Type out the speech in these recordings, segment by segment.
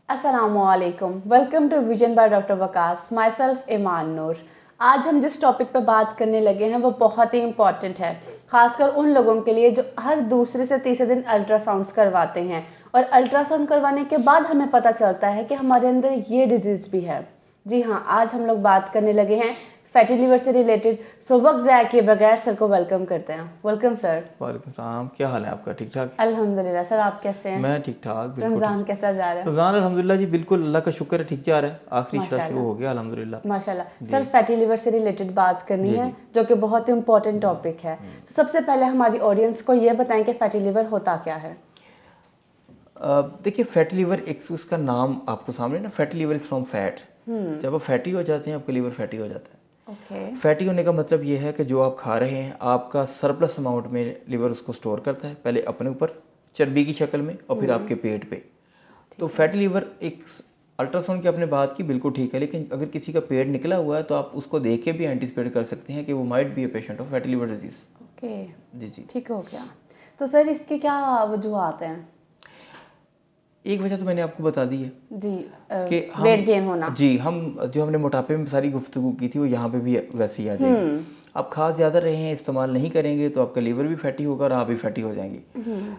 अस्सलामुअलैकुम, welcome to vision by doctor Waqas, myself Iman Noor. आज हम जिस टॉपिक पर बात करने लगे हैं वो बहुत ही इम्पॉर्टेंट है, खासकर उन लोगों के लिए जो हर दूसरे से तीसरे दिन अल्ट्रासाउंड्स करवाते हैं और अल्ट्रासाउंड करवाने के बाद हमें पता चलता है कि हमारे अंदर ये डिजीज़ भी है। जी हाँ, आज हम लोग बात करने लगे हैं फैटी लिवर से रिलेटेड। सो वक्त ज़ाया किए बगैर सर को वेलकम करते हैं। Welcome sir. वालेकुम सलाम। क्या हाल है आपका? ठीक ठाक? अल्हम्दुलिल्लाह। सर आप कैसे हैं? मैं ठीक ठाक, बिल्कुल रमज़ान ठीक। कैसा जा रहा है? रमज़ान अल्हम्दुलिल्लाह जी, बिल्कुल अल्लाह का शुक्र है, ठीक जा रहा है। आखिरी इशरा शुरू माशाल्लाह हो गया अल्हम्दुलिल्लाह। माशाल्लाह। जी सर फैटी लिवर से रिलेटेड बात करनी जी है जी। जो कि बहुत इंपॉर्टेंट टॉपिक है। तो सबसे पहले हमारी ऑडियंस को ये बताएं कि फैटी लिवर होता क्या है। देखिए, फैटी लिवर एक उसका नाम आपको सामने ना, fatty liver is from fat. जब आप फैटी हो जाते हैं आपका लिवर फैटी हो जाता है। ओके। फैटी होने का मतलब ये है कि जो आप खा रहे हैं आपका सरप्लस अमाउंट में लिवर उसको स्टोर करता है, पहले अपने ऊपर चर्बी की शक्ल में और फिर आपके पेट पे। तो फैटी लिवर एक अल्ट्रासाउंड की आपने बात की, बिल्कुल ठीक है, लेकिन अगर किसी का पेट निकला हुआ है तो आप उसको देख के भी एंटिसिपेट कर सकते हैं कि वो might be a patient of fatty liver disease. Okay, जी जी। ठीक हो गया। तो सर इसके क्या वजूहत हैं? एक वजह तो मैंने आपको बता दी है जी, कि वेट गेन होना। हम जो हमने मोटापे में सारी गुफ्तगू की थी वो यहाँ पे भी वैसे ही आ जाएगी। आप खा ज़्यादा रहे हैं, इस्तेमाल नहीं करेंगे तो आपका लीवर भी फैटी होगा और आप भी फैटी हो जाएंगे।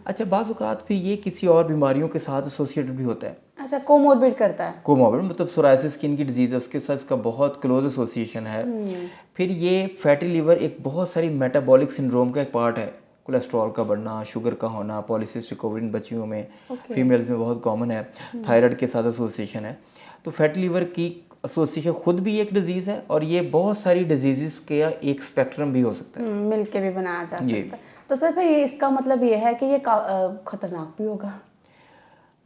अच्छा, बाज़ औक़ात फिर ये किसी और बीमारियों के साथ एसोसिएटेड भी होता है। अच्छा, कोमोर्बिड करता है। कोमॉर्बिड मतलब सोराइसिस स्किन की डिजीज़ है, उसके साथ इसका बहुत क्लोज एसोसिएशन है। फिर ये फैटी लिवर एक बहुत सारी मेटाबॉलिक सिंड्रोम का एक पार्ट है। कोलेस्ट्रॉल का बढ़ना, शुगर का होना, पॉलीसिस्टिक ओवरी इन बच्चियों में, फीमेल्स में बहुत कॉमन है। थायराइड के साथ एसोसिएशन है। तो फैटी लिवर की एसोसिएशन खुद भी एक डिजीज़ है और ये बहुत सारी डिजीज़ के एक स्पेक्ट्रम भी हो सकता है। मिल के भी बनाया जा ये सकता है। तो सर फिर ये इसका मतलब ये है कि ये खतरनाक भी होगा।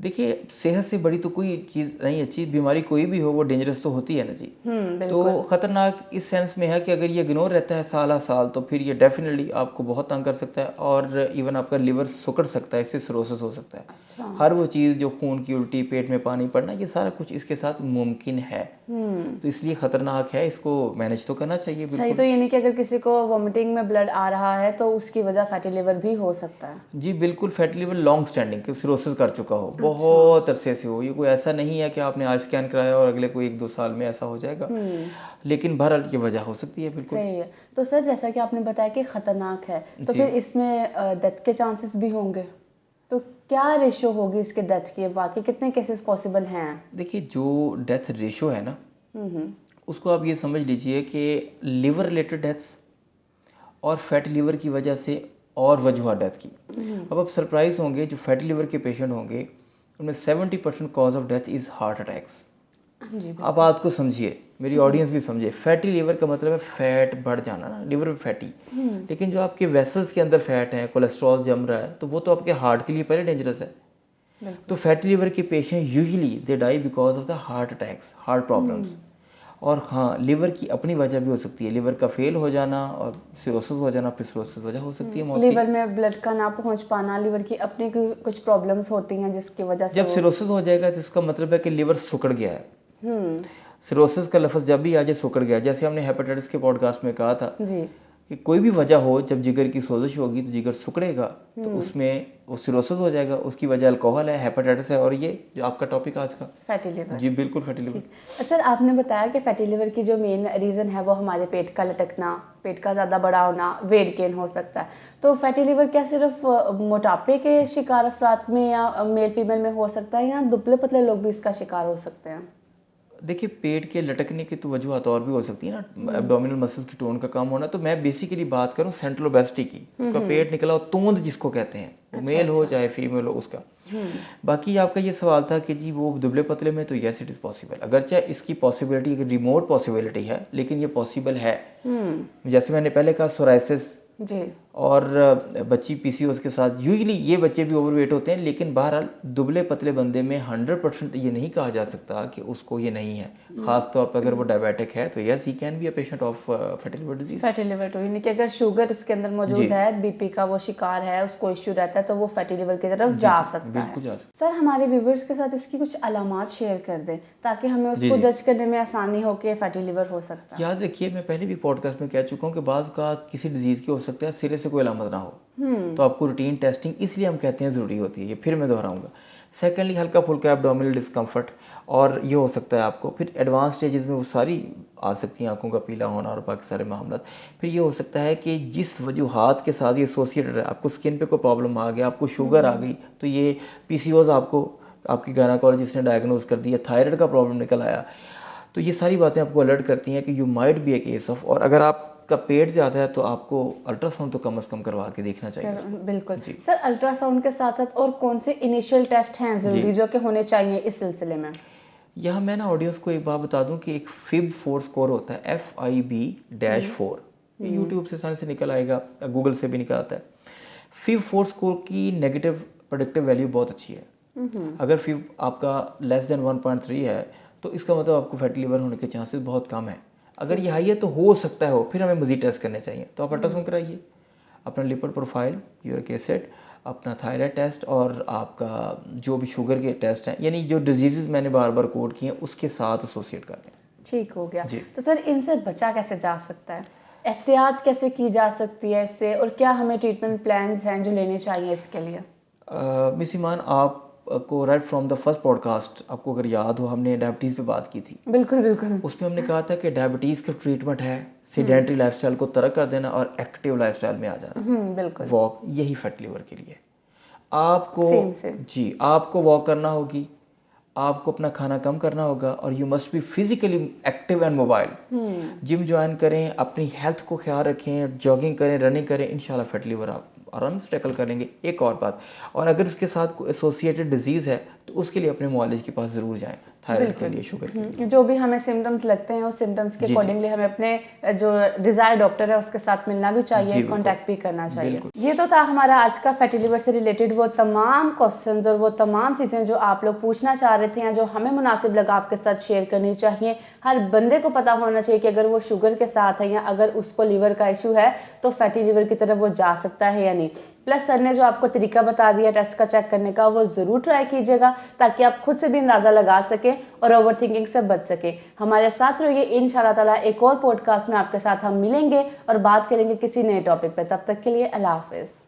देखिए, सेहत से बड़ी तो कोई चीज़ नहीं है। चीज़ बीमारी कोई भी हो वो डेंजरस तो होती है ना जी। तो बिल्कुल। ख़तरनाक इस सेंस में है कि अगर ये इग्नोर रहता है साल साल तो फिर ये डेफिनेटली आपको बहुत तंग कर सकता है और इवन आपका लिवर सुकड़ सकता है, इससे सिरोसिस हो सकता है। अच्छा। हर वो चीज़ जो खून की उल्टी, पेट में पानी पड़ना, ये सारा कुछ इसके साथ मुमकिन है। तो इसलिए ख़तरनाक है, इसको मैनेज तो करना चाहिए सही। बिल्कुल। तो ये नहीं कि अगर किसी को वोमिटिंग में ब्लड आ रहा है तो उसकी वजह फैटी लिवर भी हो सकता है। जी बिल्कुल, फैटी लिवर लॉन्ग स्टैंडिंग कि सिरोसिस कर चुका हो, अच्छा। बहुत अरसे से हो। ये कोई ऐसा नहीं है कि आपने आज स्कैन कराया और अगले कोई 1-2 साल में ऐसा हो जाएगा। लेकिन बहरहाल ये वजह हो सकती है बिल्कुल। सही है। तो सर जैसा कि आपने बताया कि खतरनाक है, तो जी। फिर इसमें डेथ के चांसेस भी होंगे। तो क्या रेशो होगी इसके डेथ की, बाकी कितने केसेस पॉसिबल हैं? देखिए, जो डेथ रेशो है ना, हम्म उसको आप ये समझ लीजिए कि लिवर रिलेटेड डेथ्स और फैटी लिवर की वजह से और वजूहत डेथ की। अब आप सरप्राइज होंगे, जो फैटी लिवर के पेशेंट होंगे उनमें 70% cause of death is heart attacks. जी आप बात को समझिए, मेरी ऑडियंस भी समझे। फैटी लिवर का मतलब है फैट बढ़ जाना ना, लिवर में फैटी। लेकिन जो आपके वेसल्स के अंदर फैट है, कोलेस्ट्रॉल जम रहा है, तो वो तो आपके हार्ट के लिए पहले डेंजरस है। तो फैटी लिवर के patient usually they die because of the heart attacks, heart problems. और हाँ, लिवर की अपनी वजह भी हो सकती है, लिवर का फेल हो जाना और सिरोसिस हो जाना, फिर सिरोसिस वजह हो सकती है मौत की। लिवर में ब्लड का ना पहुंच पाना, लिवर की अपनी कुछ प्रॉब्लम्स होती हैं जिसकी वजह से जब सिरोसिस हो जाएगा तो इसका मतलब है कि लिवर सुकड़ गया है। हम्म सिरोसिस का लफ्ज़ जब भी आ जाए सुकड़ गया, जैसे हमने हेपेटाइटिस के पॉडकास्ट में कहा था जी। कि कोई भी वजह हो, जब जिगर की सोजिश होगी तो जिगर सुकड़ेगा, तो उसमें वो सिरोसिस हो जाएगा। उसकी वजह अल्कोहल है, हेपेटाइटिस है और ये जो आपका टॉपिक आज का फैटी लिवर। जी बिल्कुल फैटी लिवर। ठीक। सर आपने बताया कि फैटी लिवर की जो मेन रीज़न है वो हमारे पेट का लटकना, पेट का ज़्यादा बड़ा होना, वेट गेन हो सकता है। तो फैटी लिवर क्या सिर्फ मोटापे के शिकार अफराद में या मेल फीमेल में हो सकता है, या दुबले पतले लोग भी इसका शिकार हो सकते हैं? देखिए, पेट के लटकने की तो वजूहत और भी हो सकती है ना, एब्डोमिनल मसल्स की टोन का कम होना। तो मैं बेसिकली बात करूं सेंट्रल ओबेसिटी की, का पेट निकला हो, तोंद जिसको कहते हैं, वो मेल हो चाहे फीमेल हो उसका। बाकी आपका ये सवाल था कि जी वो दुबले पतले में, तो यस इट इज़ पॉसिबल। अगरचे इसकी पॉसिबिलिटी एक रिमोट पॉसिबिलिटी है, लेकिन ये पॉसिबल है। जैसे मैंने पहले कहा, सोराइसिस जी। और बच्ची पीसीओएस के साथ यूजुअली ये बच्चे भी ओवरवेट होते हैं, लेकिन बहरहाल दुबले पतले बंदे में 100% ये नहीं कहा जा सकता कि उसको ये नहीं है। खास तौर पर अगर वो डायबिटिक है तो yes he can be a patient of fatty liver disease. Fatty liver तो यानी कि अगर शुगर उसके अंदर मौजूद है, बीपी का वो शिकार है, उसको इश्यू रहता है, तो वो फैटी लिवर की तरफ जा सकता है। बिल्कुल जा सकता सर हमारे व्यूवर्स के साथ इसकी कुछ अलामात शेयर कर दें ताकि हमें जी, उसको जी। जज करने में आसानी हो कि फैटी लिवर हो सकता है। याद रखिए, मैं पहले भी पॉडकास्ट में कह चुका हूँ कि बाज़ का किसी डिजीज़ की हो सकता है सिरे से कोई अलामत ना हो, तो आपको रूटीन टेस्टिंग इसलिए हम कहते हैं ज़रूरी होती है। ये फिर मैं दोहराऊंगा, सेकेंडली हल्का फुल्का एब्डोमिनल डिस्कम्फर्ट, और ये हो सकता है आपको। फिर एडवांस स्टेजेस में वो सारी आ सकती हैं, आंखों का पीला होना और बाकी सारे मामला। फिर ये हो सकता है कि जिस वजूहात के साथ ये एसोसिएटेड है, आपको स्किन पे कोई प्रॉब्लम आ गया, आपको शुगर आ गई, तो ये पीसीओज आपको आपकी गायनाकोलॉजिस्ट ने डायग्नोज कर दिया, थायराइड का प्रॉब्लम निकल आया, तो ये सारी बातें आपको अलर्ट करती हैं कि you might be A case of. और अगर आपका पेट ज़्यादा है तो आपको अल्ट्रासाउंड तो कम से कम करवा के देखना चाहिए। बिल्कुल जी। सर, अल्ट्रासाउंड के साथ साथ और कौन से इनिशियल टेस्ट हैं जरूरी जो कि होने चाहिए इस सिलसिले में? यहाँ मैं ना ऑडियंस को एक बात बता दूं कि एक FIB-4 स्कोर होता है, FIB-4, यूट्यूब से आसानी से निकल आएगा, गूगल से भी निकल आता है। FIB-4 स्कोर की नेगेटिव प्रोडिक्टिव वैल्यू बहुत अच्छी है। अगर FIB आपका लेस देन 1.3 है तो इसका मतलब आपको फैटी लिवर होने के चांसेस बहुत कम है। अगर ये हाई है तो हो सकता है हो, फिर हमें मजीद टेस्ट करने चाहिए। तो आप अल्ट्रासाउंड कराइए, अपना लिपिड प्रोफाइल, यूरिक एसिड, अपना थायराइड टेस्ट और आपका जो भी शुगर के टेस्ट हैं, यानी जो डिजीजेज मैंने बार बार कोड किए हैं उसके साथ एसोसिएट कर लें। ठीक हो गया। तो सर इनसे बचा कैसे जा सकता है, एहतियात कैसे की जा सकती है इससे, और क्या हमें ट्रीटमेंट प्लान्स हैं जो लेने चाहिए इसके लिए? मिस ईमान, आपको right from the first podcast, आपको अगर याद हो, हमने डायबिटीज़ पे बात की थी। बिल्कुल बिल्कुल। उसमें हमने कहा था कि डायबिटीज़ का ट्रीटमेंट है सेडेंटरी लाइफस्टाइल को तरक कर देना और एक्टिव लाइफस्टाइल में आ जाना। बिल्कुल। वॉक, यही फैटी लिवर के लिए आपको सेम। जी, आपको वॉक करना होगी, आपको अपना खाना कम करना होगा, और you must be physically active and mobile. Gym join करें, अपनी हेल्थ को ख्याल रखें, जॉगिंग करें, रनिंग करें, इंशाल्लाह फैटी लिवर आप आराम से टैकल कर लेंगे। एक और बात, और अगर उसके साथ कोई एसोसिएटेड डिजीज़ है तो उसके लिए अपने मुआलिज के पास ज़रूर जाएं, थायराइड के लिए, शुगर के लिए। जो भी हमें सिम्टम्स लगते हैं उस सिम्टम्स के अकॉर्डिंगली हमें अपने जो डिजायर डॉक्टर है उसके साथ मिलना भी चाहिए, कांटेक्ट भी करना चाहिए। ये तो था हमारा आज का फैटी लिवर से रिलेटेड वो तमाम क्वेश्चंस और वो तमाम चीज़ें जो आप लोग पूछना चाह रहे थे या जो हमें मुनासिब लगा आपके साथ शेयर करनी चाहिए। हर बंदे को पता होना चाहिए कि अगर वो शुगर के साथ है या अगर उसको लीवर का इशू है तो फैटी लिवर की तरफ वो जा सकता है या नहीं। प्लस सर ने जो आपको तरीका बता दिया टेस्ट का चेक करने का, वो ज़रूर ट्राई कीजिएगा ताकि आप खुद से भी अंदाज़ा लगा सके और ओवर थिंकिंग से बच सके। हमारे साथ रहिए, इंशाल्लाह ताला एक और पॉडकास्ट में आपके साथ हम मिलेंगे और बात करेंगे किसी नए टॉपिक पे। तब तक के लिए अल्लाह हाफिज़।